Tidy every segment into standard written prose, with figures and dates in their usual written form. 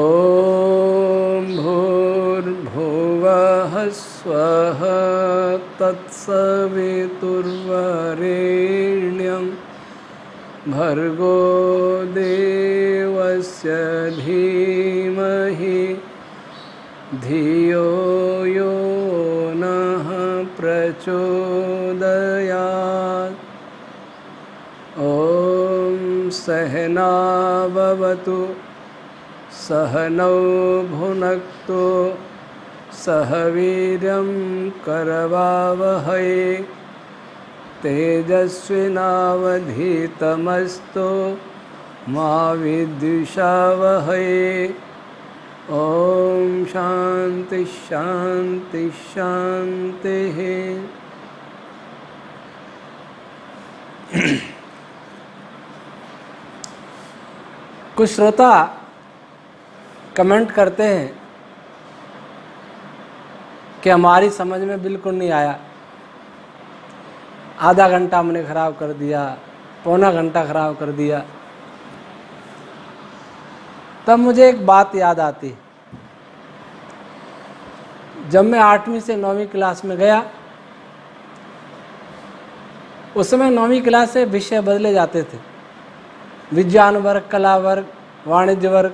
ॐ भूर्भुवः स्वः तत्सवितुर्वरेण्यं भर्गो देवस्य धीमहि धियो यो नः प्रचोदयात्। ॐ सहना भवतु सहनौ भुनक्तु सह वीर्यं करवावहै तेजस्विनावधीतमस्तु मा विद्विषावहै। ॐ शान्ति शान्ति शान्तिः। कुछ श्रोता कमेंट करते हैं कि हमारी समझ में बिल्कुल नहीं आया, आधा घंटा हमने खराब कर दिया, पौना घंटा खराब कर दिया। तब मुझे एक बात याद आती, जब मैं 8वीं से 9वीं क्लास में गया, उस समय 9वीं क्लास से विषय बदले जाते थे, विज्ञान वर्ग, कला वर्ग, वाणिज्य वर्ग।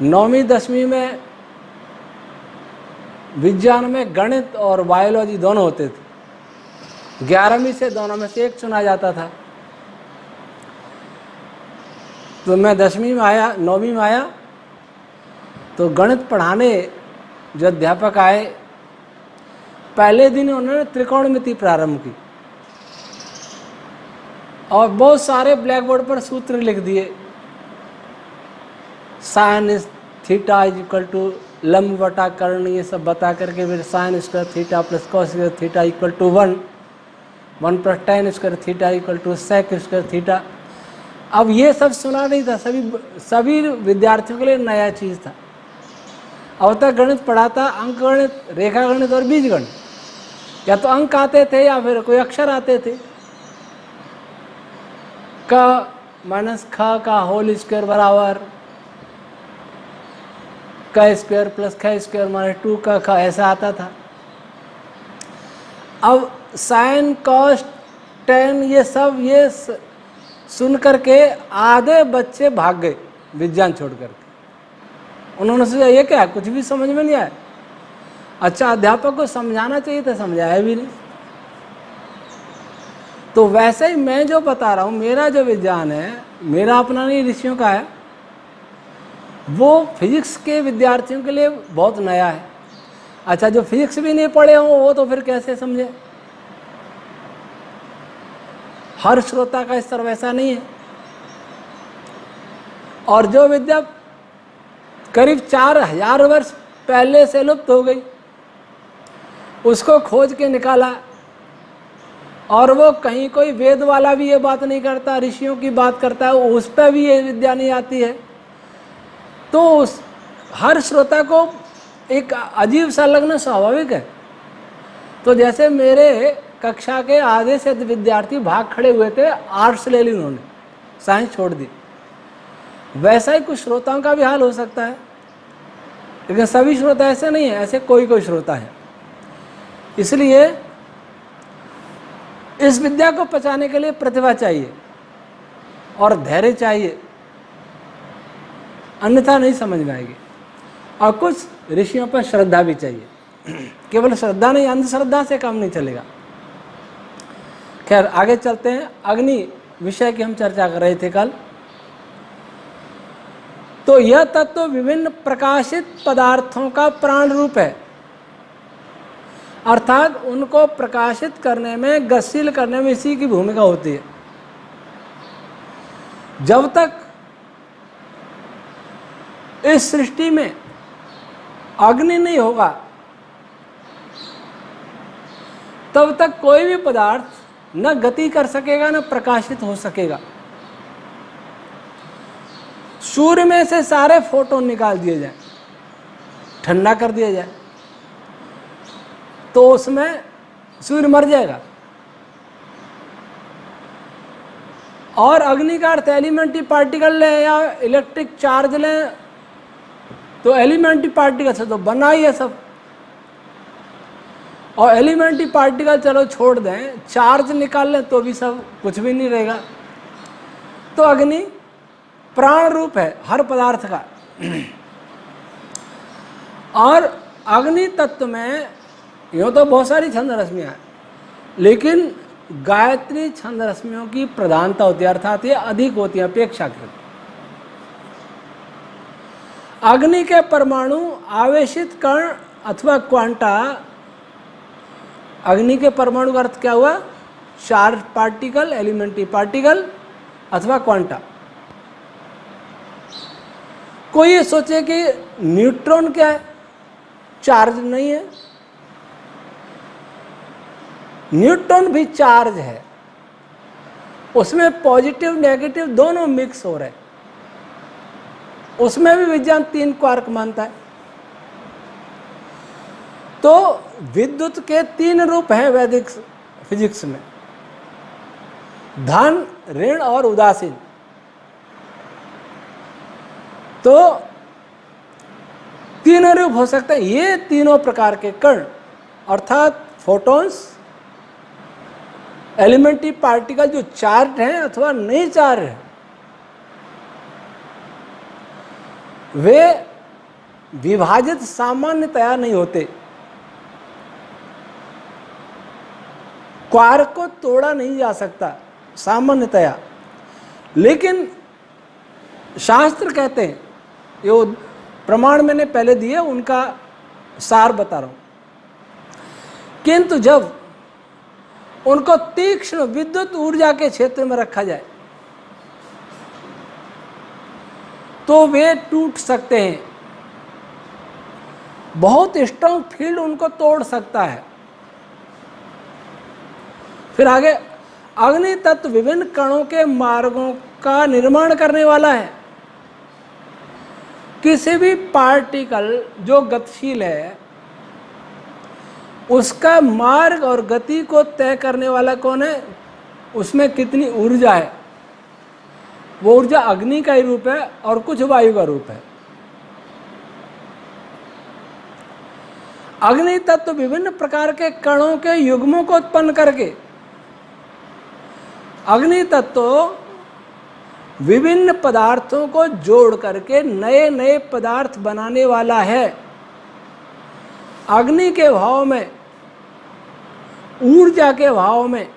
9वीं 10वीं में विज्ञान में गणित और बायोलॉजी दोनों होते थे। 11वीं से दोनों में से एक चुना जाता था। तो मैं 10वीं में आया, 9वीं में आया, तो गणित पढ़ाने जो अध्यापक आए, पहले दिन उन्होंने त्रिकोणमिति प्रारंभ की और बहुत सारे ब्लैक बोर्ड पर सूत्र लिख दिए। Sine theta is equal to लंब बटा कर्ण, ये सब बता करके फिर sine square theta plus cos square theta equal to 1 plus tan square theta equal to sec square theta. अब ये सब सुना नहीं था, सभी विद्यार्थियों के लिए नया चीज़ था। अब तक गणित पढ़ाता, अंक गणित, रेखा गणित और बीज गणित, या तो अंक आते थे या फिर कोई अक्षर आते थे। क माइनस ख का होल स्क्वायर बराबर क स्क्वायर प्लस ख स्क्वायर माइनस 2 का ख, ऐसा आता था। अब साइन कॉस टेन ये सब ये सुन करके आधे बच्चे भाग गए विज्ञान छोड़ करके। उन्होंने सोचा ये क्या है, कुछ भी समझ में नहीं आया। अच्छा, अध्यापक को समझाना चाहिए था, समझाया भी नहीं। तो वैसे ही मैं जो बता रहा हूँ, मेरा जो विज्ञान है, मेरा अपना नहीं, ऋषियों का है, वो फिजिक्स के विद्यार्थियों के लिए बहुत नया है। अच्छा, जो फिजिक्स भी नहीं पढ़े हों वो तो फिर कैसे समझे। हर श्रोता का स्तर वैसा नहीं है। और जो विद्या करीब 4000 वर्ष पहले से लुप्त हो गई, उसको खोज के निकाला, और वो कहीं कोई वेद वाला भी ये बात नहीं करता, ऋषियों की बात करता है, उस पर भी ये विद्या नहीं आती है, तो हर श्रोता को एक अजीब सा लगना स्वाभाविक है। तो जैसे मेरे कक्षा के आधे से विद्यार्थी भाग खड़े हुए थे, आर्ट्स ले ली उन्होंने, साइंस छोड़ दी, वैसा ही कुछ श्रोताओं का भी हाल हो सकता है। लेकिन सभी श्रोता ऐसे नहीं है, ऐसे कोई कोई श्रोता है। इसलिए इस विद्या को पचाने के लिए प्रतिभा चाहिए और धैर्य चाहिए, अन्यथा नहीं समझ में आएगी। और कुछ ऋषियों पर श्रद्धा भी चाहिए, केवल श्रद्धा नहीं, अंधश्रद्धा से काम नहीं चलेगा। खैर, आगे चलते हैं। अग्नि विषय की हम चर्चा कर रहे थे कल। तो यह तत्व विभिन्न प्रकाशित पदार्थों का प्राण रूप है, अर्थात उनको प्रकाशित करने में, गतिशील करने में इसी की भूमिका होती है। जब तक इस सृष्टि में अग्नि नहीं होगा, तब तक कोई भी पदार्थ न गति कर सकेगा न प्रकाशित हो सकेगा। सूर्य में से सारे फोटोन निकाल दिए जाए, ठंडा कर दिया जाए, तो उसमें सूर्य मर जाएगा। और अग्नि का अर्थ एलिमेंट्री पार्टिकल लें या इलेक्ट्रिक चार्ज लें, तो एलिमेंट्री पार्टिकल से तो बना ही है सब। और एलिमेंट्री पार्टिकल चलो छोड़ दें, चार्ज निकाल लें तो भी सब कुछ भी नहीं रहेगा। तो अग्नि प्राण रूप है हर पदार्थ का। और अग्नि तत्व में यूँ तो बहुत सारी छंद रश्मियाँ हैं, लेकिन गायत्री छंद रश्मियों की प्रधानता होती है, अर्थात ये अधिक होती है अपेक्षाकृत। अग्नि के परमाणु आवेशित कण अथवा क्वांटा, अग्नि के परमाणु का अर्थ क्या हुआ? चार्ज पार्टिकल, एलिमेंट्री पार्टिकल अथवा क्वांटा। कोई ये सोचे कि न्यूट्रॉन क्या है? चार्ज नहीं है। न्यूट्रॉन भी चार्ज है, उसमें पॉजिटिव नेगेटिव दोनों मिक्स हो रहे, उसमें भी विज्ञान 3 क्वार्क मानता है। तो विद्युत के 3 रूप हैं वैदिक फिजिक्स में, धन, ऋण और उदासीन। तो तीनों रूप हो सकते हैं। ये तीनों प्रकार के कण अर्थात फोटॉन्स, एलिमेंट्री पार्टिकल जो चार्ज हैं अथवा नहीं चार्ज हैं, वे विभाजित सामान्यतया नहीं होते। क्वार्क को तोड़ा नहीं जा सकता सामान्यतया, लेकिन शास्त्र कहते हैं, ये प्रमाण मैंने पहले दिए, उनका सार बता रहा हूं, किंतु जब उनको तीक्ष्ण विद्युत ऊर्जा के क्षेत्र में रखा जाए तो वे टूट सकते हैं। बहुत स्ट्रांग फील्ड उनको तोड़ सकता है। फिर आगे, अग्नि तत्व विभिन्न कणों के मार्गों का निर्माण करने वाला है। किसी भी पार्टिकल जो गतिशील है उसका मार्ग और गति को तय करने वाला कौन है? उसमें कितनी ऊर्जा है, वो ऊर्जा अग्नि का ही रूप है और कुछ वायु का रूप है। अग्नि तत्व विभिन्न प्रकार के कणों के युग्मों को उत्पन्न करके, अग्नि तत्व विभिन्न पदार्थों को जोड़ करके नए नए पदार्थ बनाने वाला है। अग्नि के भाव में, ऊर्जा के भाव में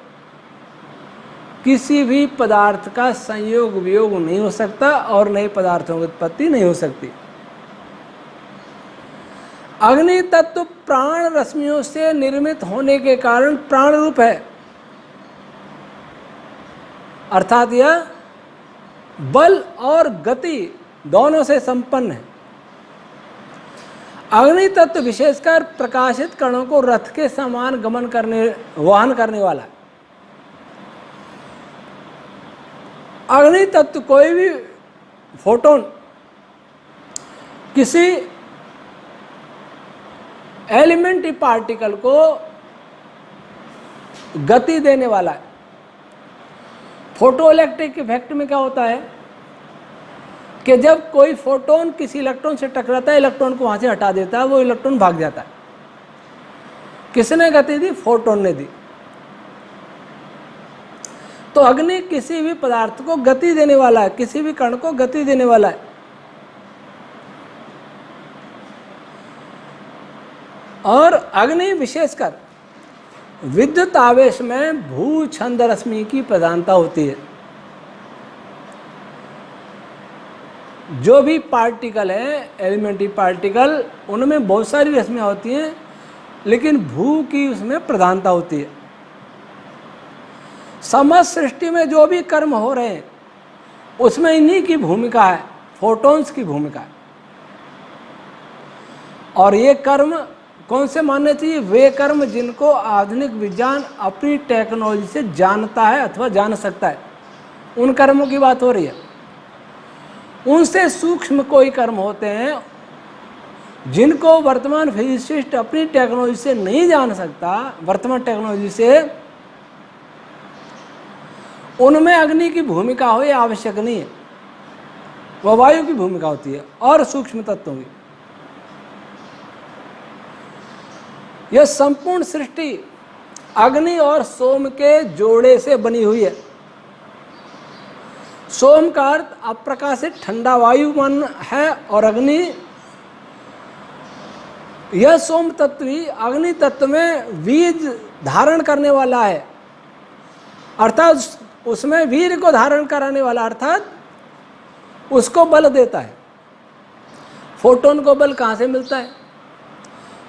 किसी भी पदार्थ का संयोग वियोग नहीं हो सकता और नए पदार्थों की उत्पत्ति नहीं हो सकती। अग्नि तत्व प्राण रश्मियों से निर्मित होने के कारण प्राण रूप है, अर्थात यह बल और गति दोनों से संपन्न है। अग्नि तत्व विशेषकर प्रकाशित कणों को रथ के समान वहन करने वाला है। अग्नि तत्व कोई भी फोटोन किसी एलिमेंट्री पार्टिकल को गति देने वाला है। फोटो इलेक्ट्रिक इफेक्ट में क्या होता है कि जब कोई फोटोन किसी इलेक्ट्रॉन से टकराता है, इलेक्ट्रॉन को वहां से हटा देता है, वो इलेक्ट्रॉन भाग जाता है। किसने गति दी? फोटोन ने दी। तो अग्नि किसी भी पदार्थ को गति देने वाला है, किसी भी कण को गति देने वाला है। और अग्नि विशेषकर विद्युत आवेश में भू छंद रश्मि की प्रधानता होती है। जो भी पार्टिकल है, एलिमेंट्री पार्टिकल, उनमें बहुत सारी रश्मियाँ होती हैं, लेकिन भू की उसमें प्रधानता होती है। समस्त सृष्टि में जो भी कर्म हो रहे हैं उसमें इन्हीं की भूमिका है, फोटॉन्स की भूमिका है। और ये कर्म कौन से मानने चाहिए? वे कर्म जिनको आधुनिक विज्ञान अपनी टेक्नोलॉजी से जानता है अथवा जान सकता है, उन कर्मों की बात हो रही है। उनसे सूक्ष्म कोई कर्म होते हैं जिनको वर्तमान फिजिसिस्ट अपनी टेक्नोलॉजी से नहीं जान सकता, वर्तमान टेक्नोलॉजी से, उनमें अग्नि की भूमिका हो ये आवश्यक नहीं है, वह वायु की भूमिका होती है और सूक्ष्म तत्वों की। यह संपूर्ण सृष्टि अग्नि और सोम के जोड़े से बनी हुई है। सोम का अर्थ अप्रकाशित ठंडा वायुमंडल है और अग्नि, यह सोम तत्व ही अग्नि तत्व में बीज धारण करने वाला है, अर्थात उसमें वीर को धारण कराने वाला, अर्थात उसको बल देता है। फोटोन को बल कहाँ से मिलता है?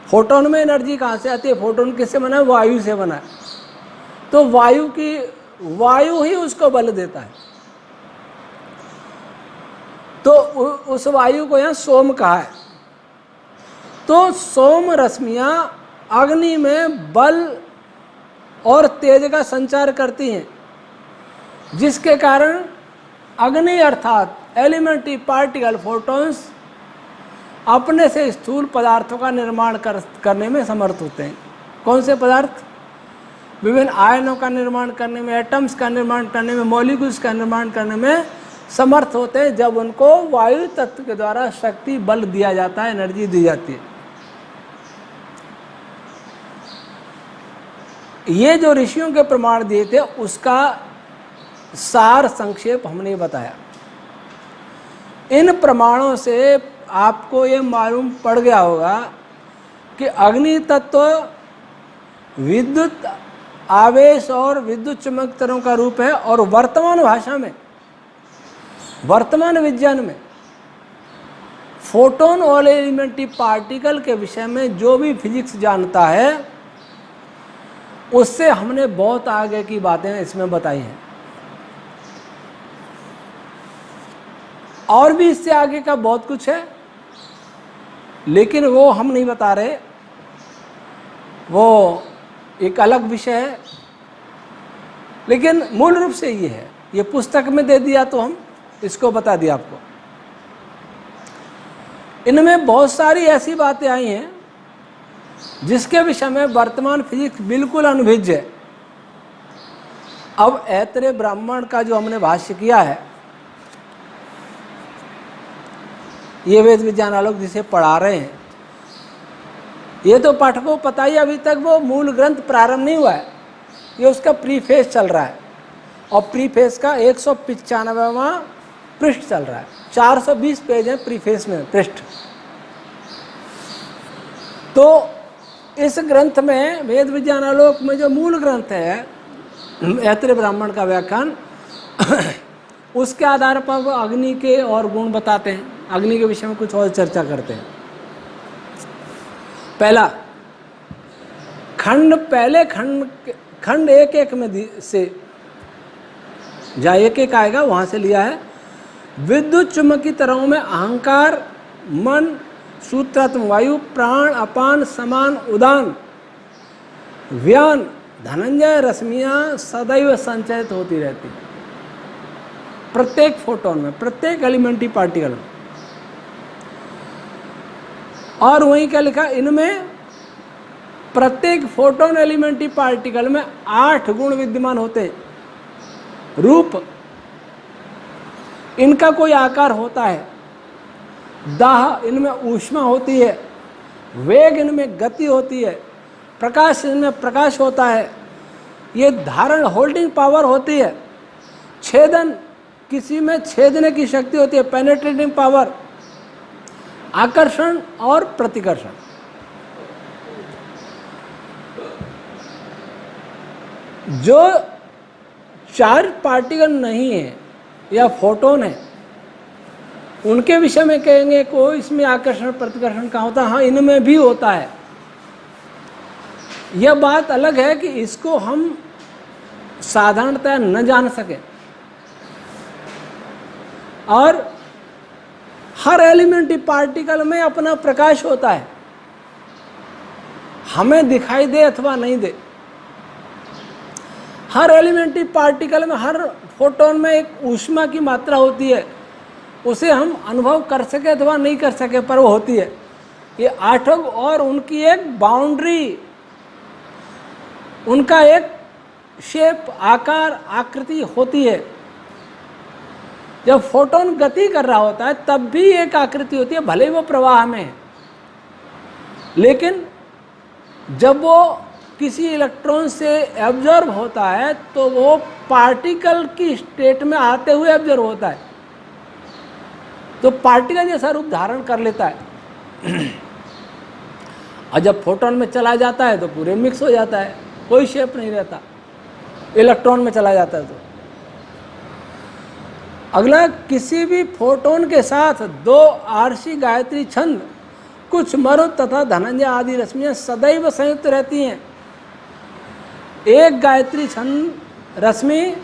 फोटोन में एनर्जी कहाँ से आती है? फोटोन किससे बना है? वायु से बना है। तो वायु ही उसको बल देता है। तो उस वायु को यहाँ सोम कहा है। तो सोम रश्मियाँ अग्नि में बल और तेज का संचार करती हैं, जिसके कारण अग्नि अर्थात एलिमेंट्री पार्टिकल फोटॉन्स अपने से स्थूल पदार्थों का निर्माण करने में समर्थ होते हैं। कौन से पदार्थ? विभिन्न आयनों का निर्माण करने में, एटम्स का निर्माण करने में, मॉलिक्यूल्स का निर्माण करने में समर्थ होते हैं, जब उनको वायु तत्व के द्वारा शक्ति बल दिया जाता है, एनर्जी दी जाती है। ये जो ऋषियों के प्रमाण दिए थे उसका सार संक्षेप हमने बताया। इन प्रमाणों से आपको ये मालूम पड़ गया होगा कि अग्नि तत्व विद्युत आवेश और विद्युत चुंबक तरंगों का रूप है, और वर्तमान भाषा में, वर्तमान विज्ञान में फोटोन और एलिमेंट्री पार्टिकल के विषय में जो भी फिजिक्स जानता है उससे हमने बहुत आगे की बातें इसमें बताई हैं। और भी इससे आगे का बहुत कुछ है, लेकिन वो हम नहीं बता रहे, वो एक अलग विषय है। लेकिन मूल रूप से ये है, ये पुस्तक में दे दिया तो हम इसको बता दिया आपको। इनमें बहुत सारी ऐसी बातें आई हैं जिसके विषय में वर्तमान फिजिक्स बिल्कुल अनभिज्ञ है। अब ऐतरेय ब्राह्मण का जो हमने भाष्य किया है, ये वेद विज्ञान आलोक जिसे पढ़ा रहे हैं, ये तो पाठकों को पता ही, अभी तक वो मूल ग्रंथ प्रारंभ नहीं हुआ है, ये उसका प्रीफेस चल रहा है, और प्रीफेस का 195वां पृष्ठ चल रहा है। 420 पेज है प्रीफेस में पृष्ठ। तो इस ग्रंथ में, वेद विज्ञान आलोक में जो मूल ग्रंथ है ऐतरेय ब्राह्मण का व्याख्यान, उसके आधार पर वो अग्नि के और गुण बताते हैं, अग्नि के विषय में कुछ और चर्चा करते हैं। पहला खंड, पहले खंड एक एक में से, जहाँ एक एक आएगा वहाँ से लिया है। विद्युत चुंबकीय तरंगों में अहंकार, मन, सूत्रात्मक वायु, प्राण, अपान, समान, उदान, व्यान, धनंजय रश्मियाँ सदैव संचयित होती रहती है प्रत्येक फोटोन में, प्रत्येक एलिमेंट्री पार्टिकल में। और वहीं क्या लिखा, इनमें प्रत्येक फोटोन एलिमेंट्री पार्टिकल में 8 गुण विद्यमान होते हैं। रूप, इनका कोई आकार होता है। दाह, इनमें ऊष्मा होती है। वेग, इनमें गति होती है। प्रकाश, इनमें प्रकाश होता है। ये धारण, होल्डिंग पावर होती है। छेदन, किसी में छेदने की शक्ति होती है, पेनेट्रेटिंग पावर। आकर्षण और प्रतिकर्षण। जो चार्ज पार्टिकल नहीं है या फोटोन है, उनके विषय में कहेंगे को इसमें आकर्षण प्रतिकर्षण का होता है। हाँ, इनमें भी होता है। यह बात अलग है कि इसको हम साधारणतः न जान सके, और हर एलिमेंट्री पार्टिकल में अपना प्रकाश होता है, हमें दिखाई दे अथवा नहीं दे। हर एलिमेंट्री पार्टिकल में, हर फोटोन में एक ऊष्मा की मात्रा होती है, उसे हम अनुभव कर सके अथवा नहीं कर सके, पर वो होती है। ये 8 और उनकी एक बाउंड्री, उनका एक शेप, आकार, आकृति होती है। जब फोटोन गति कर रहा होता है तब भी एक आकृति होती है, भले ही वो प्रवाह में है, लेकिन जब वो किसी इलेक्ट्रॉन से एब्जॉर्ब होता है तो वो पार्टिकल की स्टेट में आते हुए एब्जॉर्ब होता है, तो पार्टिकल जैसा रूप धारण कर लेता है। और जब फोटोन में चला जाता है तो पूरे मिक्स हो जाता है, कोई शेप नहीं रहता, इलेक्ट्रॉन में चला जाता है तो। अगला, किसी भी फोटोन के साथ दो आरसी गायत्री छंद, कुछ मरुत तथा धनंजय आदि रश्मियां सदैव संयुक्त रहती हैं। एक गायत्री छंद रश्मि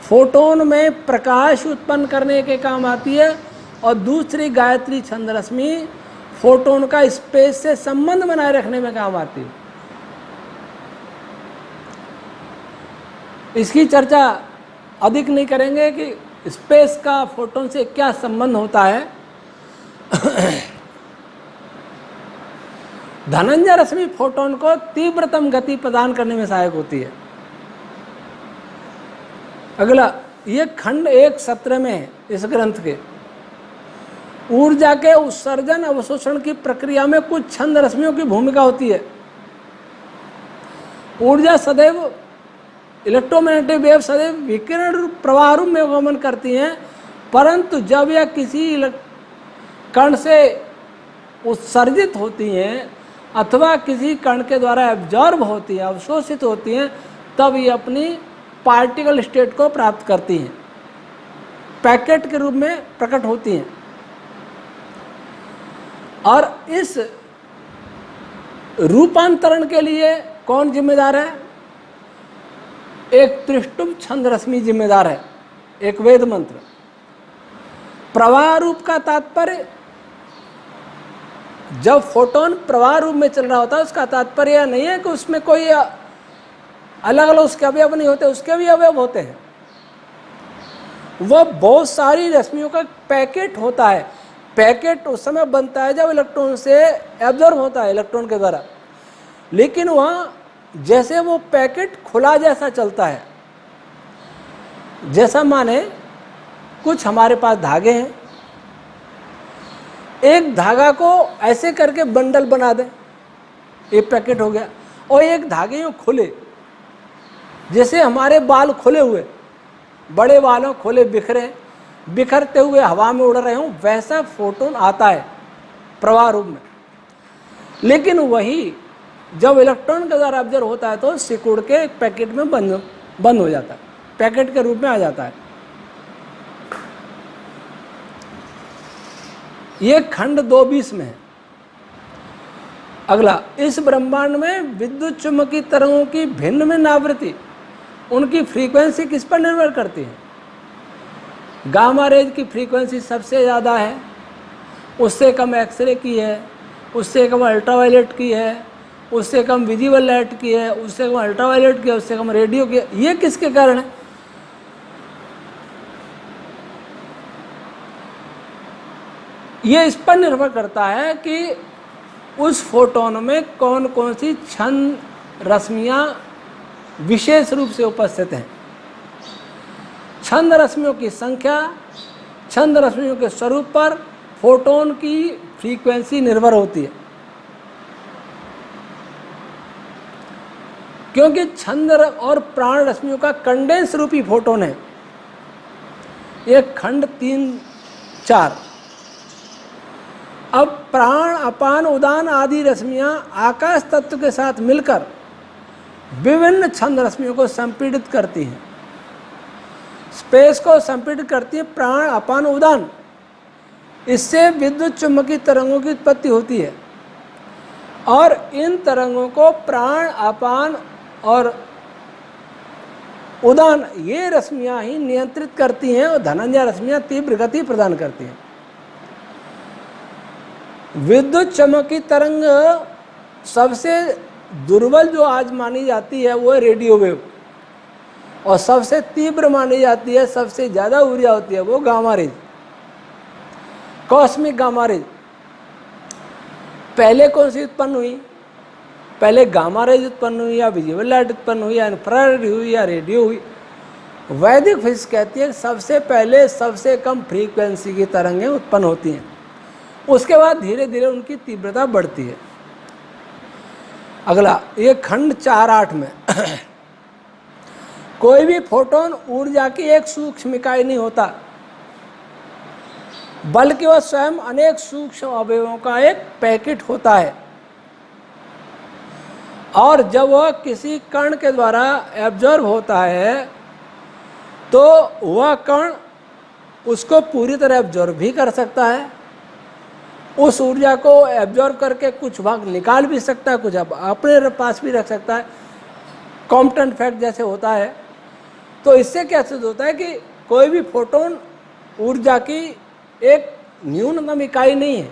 फोटोन में प्रकाश उत्पन्न करने के काम आती है और दूसरी गायत्री छंद रश्मि फोटोन का स्पेस से संबंध बनाए रखने में काम आती है। इसकी चर्चा अधिक नहीं करेंगे कि स्पेस का फोटोन से क्या संबंध होता है। धनंजय रश्मि फोटोन को तीव्रतम गति प्रदान करने में सहायक होती है। अगला, ये खंड 1 सत्र में है इस ग्रंथ के। ऊर्जा के उत्सर्जन अवशोषण की प्रक्रिया में कुछ छंद रश्मियों की भूमिका होती है। ऊर्जा सदैव, इलेक्ट्रोमैग्नेटिक वेव सदैव विकिरण प्रवाह रूप में गमन करती हैं, परंतु जब यह किसी कण से उत्सर्जित होती हैं अथवा किसी कण के द्वारा एब्जॉर्ब होती है, अवशोषित होती हैं, तब ये अपनी पार्टिकल स्टेट को प्राप्त करती हैं, पैकेट के रूप में प्रकट होती हैं। और इस रूपांतरण के लिए कौन जिम्मेदार है? एक त्रिष्टुप छंद रश्मि जिम्मेदार है, एक वेद मंत्र। प्रवाह रूप का तात्पर्य, जब फोटोन प्रवाह रूप में चल रहा होता है उसका तात्पर्य नहीं है कि उसमें कोई अलग अलग उसके अवयव नहीं होते, उसके भी अवयव होते हैं। वह बहुत सारी रश्मियों का पैकेट होता है। पैकेट उस समय बनता है जब इलेक्ट्रॉन से एब्जॉर्ब होता है इलेक्ट्रॉन के द्वारा, लेकिन वहाँ जैसे वो पैकेट खुला जैसा चलता है, जैसा माने कुछ हमारे पास धागे हैं, एक धागा को ऐसे करके बंडल बना दें, एक पैकेट हो गया, और एक धागे यूँ खुले, जैसे हमारे बाल खुले हुए, बड़े बालों खुले बिखरते हुए हवा में उड़ रहे हों, वैसा फोटोन आता है प्रवाह रूप में। लेकिन वही जब इलेक्ट्रॉन के द्वारा ऑब्जर्व होता है तो सिकुड़ के एक पैकेट में बंद हो जाता है, पैकेट के रूप में आ जाता है। ये खंड 2:20 में है। अगला, इस ब्रह्मांड में विद्युत चुम्बकीय तरंगों की भिन्न भिन्न आवृत्ति, उनकी फ्रीक्वेंसी किस पर निर्भर करती है? गामा रेज की फ्रीक्वेंसी सबसे ज़्यादा है, उससे कम एक्सरे की है, उससे कम अल्ट्रावायलेट की है, उससे कम विजिबल लाइट की है, उससे कम अल्ट्रावायलेट की है, उससे कम रेडियो की है। ये किसके कारण है? ये इस पर निर्भर करता है कि उस फोटोन में कौन कौन सी छंद रश्मियाँ विशेष रूप से उपस्थित हैं। छंद रश्मियों की संख्या, छंद रश्मियों के स्वरूप पर फोटोन की फ्रीक्वेंसी निर्भर होती है। क्योंकि छंद और प्राण रश्मियों का कंडेंस रूपी फोटोन है। एक खंड 3-4। अब प्राण, अपान, उदान आदि रश्मियां आकाश तत्व के साथ मिलकर विभिन्न छंद रश्मियों को संपीड़ित करती हैं। स्पेस को संपीड़ित करती है प्राण, अपान, उदान। इससे विद्युत चुम्बकीय तरंगों की उत्पत्ति होती है और इन तरंगों को प्राण, अपान और उदान ये रश्मियां ही नियंत्रित करती हैं और धनंजय रश्मियां तीव्र गति प्रदान करती हैं। विद्युत चुम्बकीय तरंग सबसे दुर्बल जो आज मानी जाती है वो है रेडियो वेव, और सबसे तीव्र मानी जाती है, सबसे ज़्यादा ऊर्जा होती है वो gamma rays, cosmic gamma rays. पहले कौन सी उत्पन्न हुई? पहले गामा रेज उत्पन्न हुई या विजिबल लाइट उत्पन्न हुई या इंफ्रारेड हुई या रेडियो हुई। वैदिक फिजिक्स कहती है सबसे पहले सबसे कम फ्रीक्वेंसी की तरंगें उत्पन्न होती हैं, उसके बाद धीरे धीरे उनकी तीव्रता बढ़ती है। अगला ये खंड 4.8 में कोई भी फोटोन ऊर्जा की एक सूक्ष्म इकाई नहीं होता, बल्कि वह स्वयं अनेक सूक्ष्म अवयवों का एक पैकेट होता है, और जब वह किसी कण के द्वारा एब्जॉर्ब होता है तो वह कण उसको पूरी तरह एब्जॉर्ब भी कर सकता है, उस ऊर्जा को एब्जॉर्ब करके कुछ भाग निकाल भी सकता है, कुछ अपने पास भी रख सकता है, कॉम्पटन इफेक्ट जैसे होता है। तो इससे क्या सिद्ध होता है कि कोई भी फोटोन ऊर्जा की एक न्यूनतम इकाई नहीं है,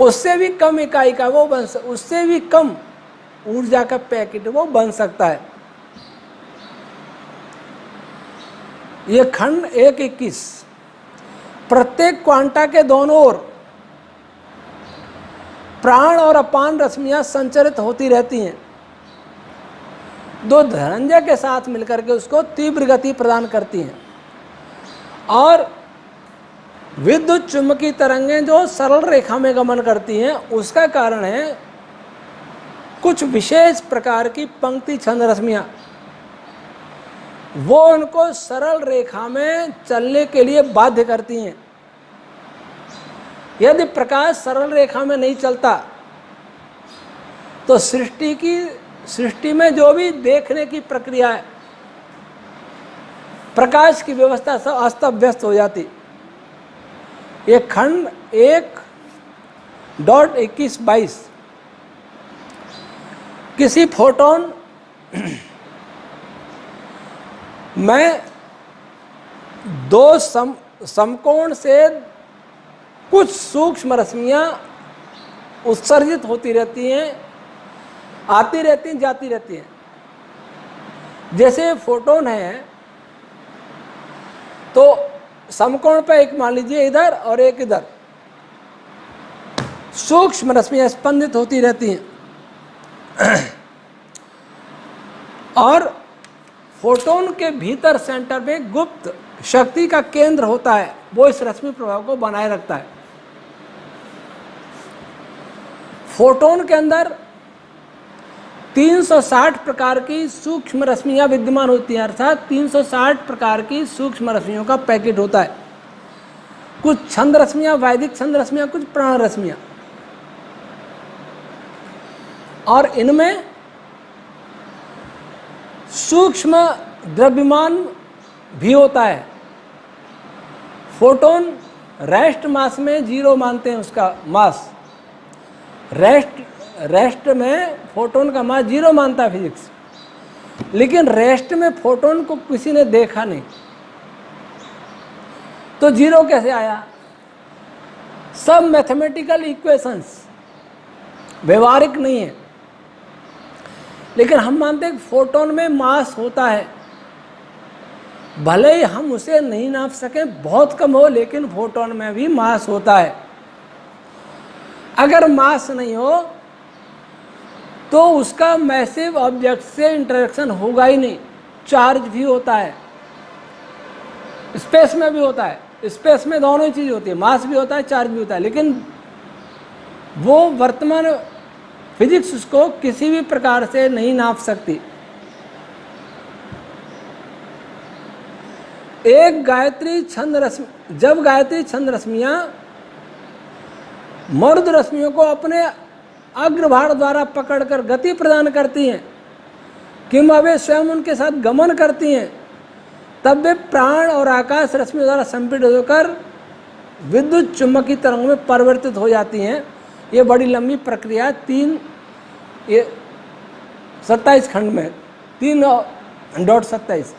उससे भी कम इकाई का वो उससे भी कम ऊर्जा का पैकेट वो बन सकता है। ये खंड 1.21 प्रत्येक क्वांटा के दोनों ओर प्राण और अपान रश्मियां संचरित होती रहती हैं, दो धनंजय के साथ मिलकर के उसको तीव्र गति प्रदान करती हैं, और विद्युत चुंबकीय तरंगें जो सरल रेखा में गमन करती हैं उसका कारण है कुछ विशेष प्रकार की पंक्ति छंद रश्मियां, वो उनको सरल रेखा में चलने के लिए बाध्य करती हैं। यदि प्रकाश सरल रेखा में नहीं चलता तो सृष्टि में जो भी देखने की प्रक्रिया है, प्रकाश की व्यवस्था सब अस्त व्यस्त हो जाती। ये खंड 1.21-22 किसी फोटोन में दो समकोण से कुछ सूक्ष्म रश्मियां उत्सर्जित होती रहती हैं, आती रहती हैं, जाती रहती हैं। जैसे फोटोन है तो समकोण पे एक मान लीजिए इधर और एक इधर, सूक्ष्म रश्मियां स्पंदित होती रहती हैं, और फोटोन के भीतर सेंटर में गुप्त शक्ति का केंद्र होता है, वो इस रश्मि प्रभाव को बनाए रखता है। फोटोन के अंदर 360 प्रकार की सूक्ष्म रश्मियां विद्यमान होती हैं, अर्थात 360 प्रकार की सूक्ष्म रश्मियों का पैकेट होता है। कुछ छंद रश्मियां, वैदिक छंद रश्मियां, कुछ प्राण रश्मियां, और इनमें सूक्ष्म द्रव्यमान भी होता है। फोटोन रेस्ट मास में 0 मानते हैं उसका मास, रेस्ट में फोटोन का मास 0 मानता है फिजिक्स, लेकिन रेस्ट में फोटोन को किसी ने देखा नहीं, तो 0 कैसे आया? सब मैथमेटिकल इक्वेशंस, व्यवहारिक नहीं है। लेकिन हम मानते हैं कि फोटोन में मास होता है, भले ही हम उसे नहीं नाप सकें, बहुत कम हो, लेकिन फोटोन में भी मास होता है। अगर मास नहीं हो तो उसका मैसिव ऑब्जेक्ट से इंटरेक्शन होगा ही नहीं। चार्ज भी होता है, स्पेस में भी होता है, स्पेस में दोनों ही चीज़ होती है, मास भी होता है, चार्ज भी होता है, लेकिन वो वर्तमान फिजिक्स उसको किसी भी प्रकार से नहीं नाप सकती। एक गायत्री छंद रश्मि, जब गायत्री छंद रश्मियां मर्द रश्मियों को अपने अग्रभाग द्वारा पकड़कर गति प्रदान करती हैं, किंवा वे स्वयं उनके साथ गमन करती हैं, तब वे प्राण और आकाश रश्मियों द्वारा संपीड़ित होकर विद्युत चुम्बकीय तरंगों में परिवर्तित हो जाती हैं। ये बड़ी लंबी प्रक्रिया 27 खंड में 3.27।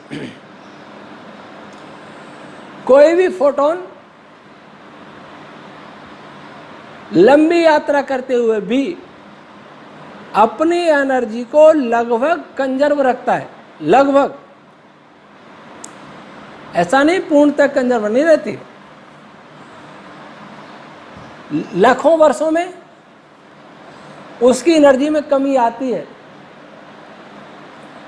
कोई भी फोटोन लंबी यात्रा करते हुए भी अपनी एनर्जी को लगभग कंजर्व रखता है, लगभग, ऐसा नहीं पूर्णतः कंजर्व नहीं रहती। लाखों वर्षों में उसकी एनर्जी में कमी आती है।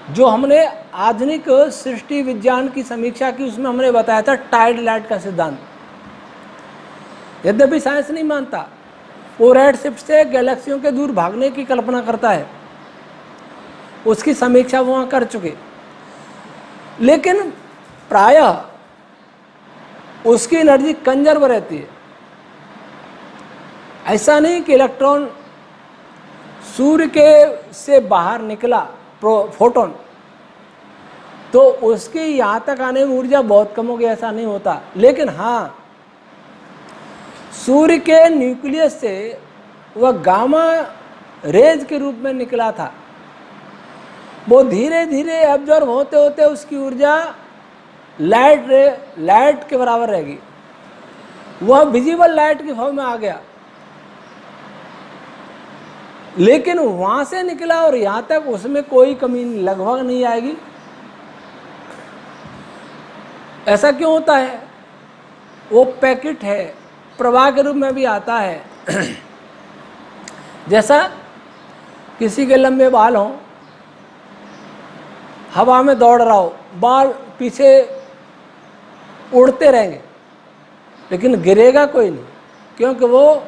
जो हमने आधुनिक सृष्टि विज्ञान की समीक्षा की उसमें हमने बताया था टाइड लाइट का सिद्धांत। यद्यपि साइंस नहीं मानता, वो रेड शिफ्ट से गैलेक्सियों के दूर भागने की कल्पना करता है, उसकी समीक्षा वहाँ कर चुके, लेकिन प्रायः उसकी एनर्जी कंजर्व रहती है। ऐसा नहीं कि इलेक्ट्रॉन सूर्य के से बाहर निकला फोटोन तो उसके यहाँ तक आने में ऊर्जा बहुत कम हो गई, ऐसा नहीं होता। लेकिन हाँ, सूर्य के न्यूक्लियस से वह गामा रेज के रूप में निकला था, वो धीरे धीरे एब्जॉर्ब होते होते उसकी ऊर्जा लाइट के बराबर रहेगी, वह विजिबल लाइट के फॉर्म में आ गया। लेकिन वहां से निकला और यहां तक उसमें कोई कमी लगभग नहीं आएगी। ऐसा क्यों होता है? वो पैकेट है, प्रवाह के रूप में भी आता है। जैसा किसी के लंबे बाल हों, हवा में दौड़ रहा हो, बाल पीछे उड़ते रहेंगे लेकिन गिरेगा कोई नहीं, क्योंकि वो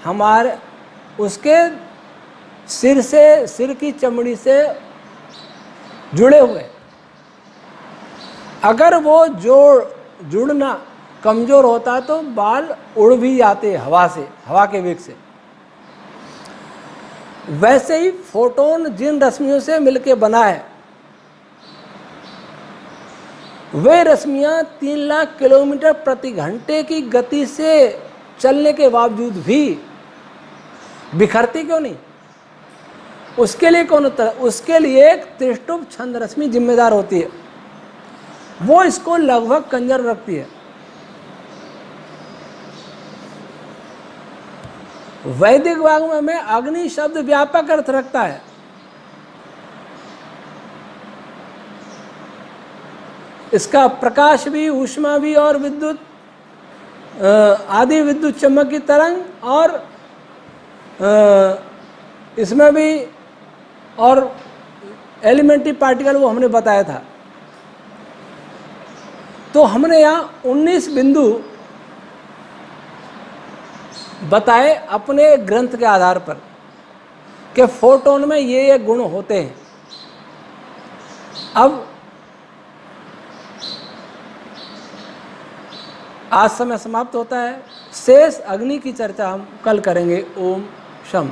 हमारे उसके सिर की चमड़ी से जुड़े हुए। अगर वो जुड़ना कमज़ोर होता तो बाल उड़ भी जाते हवा से, हवा के वेग से। वैसे ही फोटोन जिन रश्मियों से मिलकर बना है, वे रश्मियां 3 लाख किलोमीटर प्रति घंटे की गति से चलने के बावजूद भी बिखरती क्यों नहीं? उसके लिए कौन होता है? उसके लिए एक त्रिष्टुप छंद रश्मि जिम्मेदार होती है, वो इसको लगभग कंजर्व रखती है। वैदिक वाङ्मय में अग्नि शब्द व्यापक अर्थ रखता है। इसका प्रकाश भी, ऊष्मा भी और विद्युत आदि विद्युत चमक की तरंग और इसमें भी और एलिमेंट्री पार्टिकल वो हमने बताया था। तो हमने यहाँ 19 बिंदु बताए अपने ग्रंथ के आधार पर कि फोटोन में ये गुण होते हैं। अब आज समय समाप्त होता है, शेष अग्नि की चर्चा हम कल करेंगे। ओम शम।